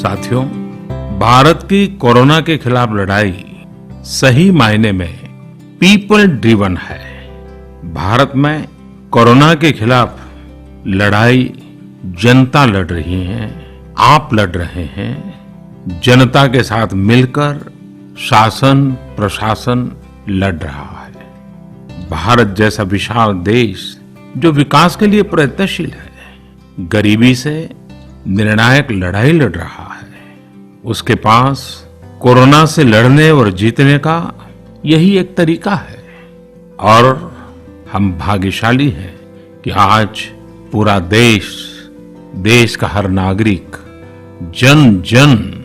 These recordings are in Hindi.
साथियों, भारत की कोरोना के खिलाफ लड़ाई सही मायने में पीपल ड्रिवन है। भारत में कोरोना के खिलाफ लड़ाई जनता लड़ रही है, आप लड़ रहे हैं। जनता के साथ मिलकर शासन प्रशासन लड़ रहा है। भारत जैसा विशाल देश जो विकास के लिए प्रयत्नशील है, गरीबी से निर्णायक लड़ाई लड़ रहा है। उसके पास कोरोना से लड़ने और जीतने का यही एक तरीका है। और हम भाग्यशाली हैं कि आज पूरा देश का हर नागरिक जन जन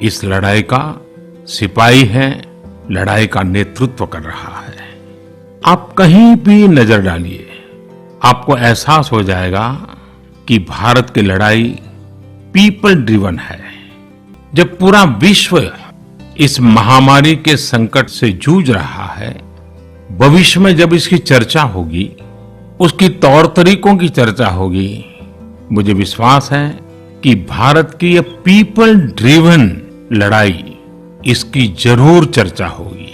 इस लड़ाई का सिपाही है, लड़ाई का नेतृत्व कर रहा है। आप कहीं भी नजर डालिए, आपको एहसास हो जाएगा कि भारत की लड़ाई पीपल ड्रिवन है। जब पूरा विश्व इस महामारी के संकट से जूझ रहा है, भविष्य में जब इसकी चर्चा होगी, उसकी तौर तरीकों की चर्चा होगी, मुझे विश्वास है कि भारत की ये पीपल ड्रिवन लड़ाई, इसकी जरूर चर्चा होगी।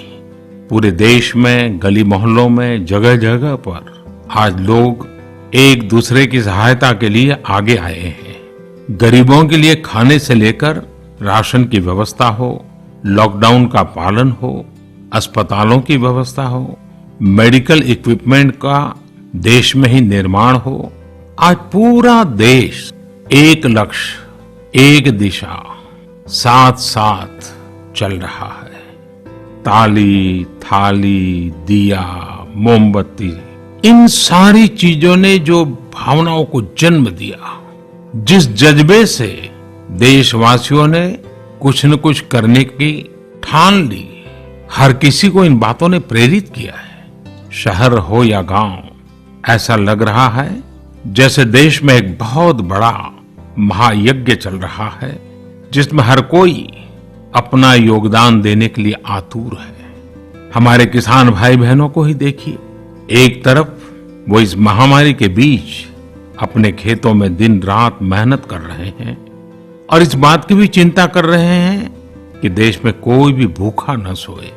पूरे देश में, गली मोहल्लों में, जगह जगह पर आज लोग एक दूसरे की सहायता के लिए आगे आए हैं। गरीबों के लिए खाने से लेकर राशन की व्यवस्था हो, लॉकडाउन का पालन हो, अस्पतालों की व्यवस्था हो, मेडिकल इक्विपमेंट का देश में ही निर्माण हो। आज पूरा देश एक लक्ष्य, एक दिशा, साथ साथ चल रहा है। ताली, थाली, दिया, मोमबत्ती, इन सारी चीजों ने जो भावनाओं को जन्म दिया, जिस जज्बे से देशवासियों ने कुछ न कुछ करने की ठान ली, हर किसी को इन बातों ने प्रेरित किया है। शहर हो या गांव, ऐसा लग रहा है जैसे देश में एक बहुत बड़ा महायज्ञ चल रहा है, जिसमें हर कोई अपना योगदान देने के लिए आतुर है। हमारे किसान भाई बहनों को ही देखिए, एक तरफ वो इस महामारी के बीच अपने खेतों में दिन रात मेहनत कर रहे हैं और इस बात की भी चिंता कर रहे हैं कि देश में कोई भी भूखा न सोए।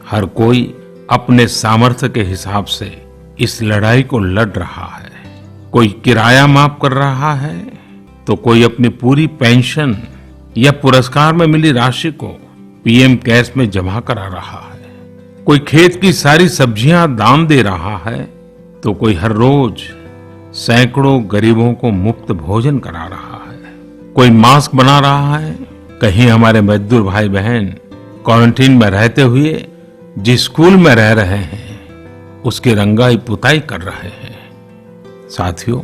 हर कोई अपने सामर्थ्य के हिसाब से इस लड़ाई को लड़ रहा है। कोई किराया माफ कर रहा है, तो कोई अपनी पूरी पेंशन या पुरस्कार में मिली राशि को पीएम केयर्स में जमा करा रहा है। कोई खेत की सारी सब्जियां दान दे रहा है, तो कोई हर रोज सैकड़ों गरीबों को मुफ्त भोजन करा रहा है। कोई मास्क बना रहा है। कहीं हमारे मजदूर भाई बहन क्वारंटीन में रहते हुए जिस स्कूल में रह रहे हैं, उसकी रंगाई पुताई कर रहे हैं। साथियों,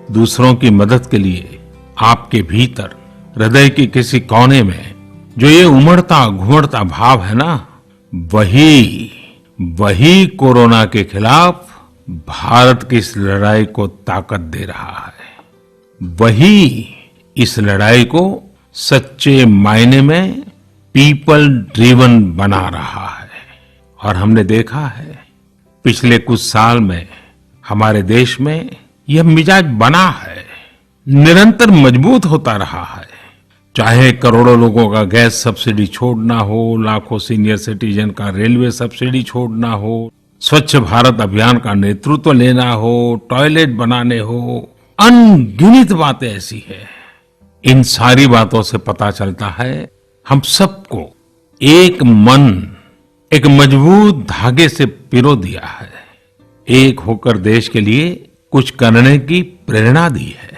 दूसरों की मदद के लिए आपके भीतर हृदय के किसी कोने में जो ये उमड़ता घुमड़ता भाव है ना, वही कोरोना के खिलाफ भारत की इस लड़ाई को ताकत दे रहा है। वही इस लड़ाई को सच्चे मायने में पीपल ड्रिवन बना रहा है। और हमने देखा है पिछले कुछ साल में हमारे देश में यह मिजाज बना है, निरंतर मजबूत होता रहा है। चाहे करोड़ों लोगों का गैस सब्सिडी छोड़ना हो, लाखों सीनियर सिटीजन का रेलवे सब्सिडी छोड़ना हो, स्वच्छ भारत अभियान का नेतृत्व लेना हो, टॉयलेट बनाने हो, अनगिनत बातें ऐसी है। इन सारी बातों से पता चलता है हम सबको एक मन, एक मजबूत धागे से पिरो दिया है। एक होकर देश के लिए कुछ करने की प्रेरणा दी है।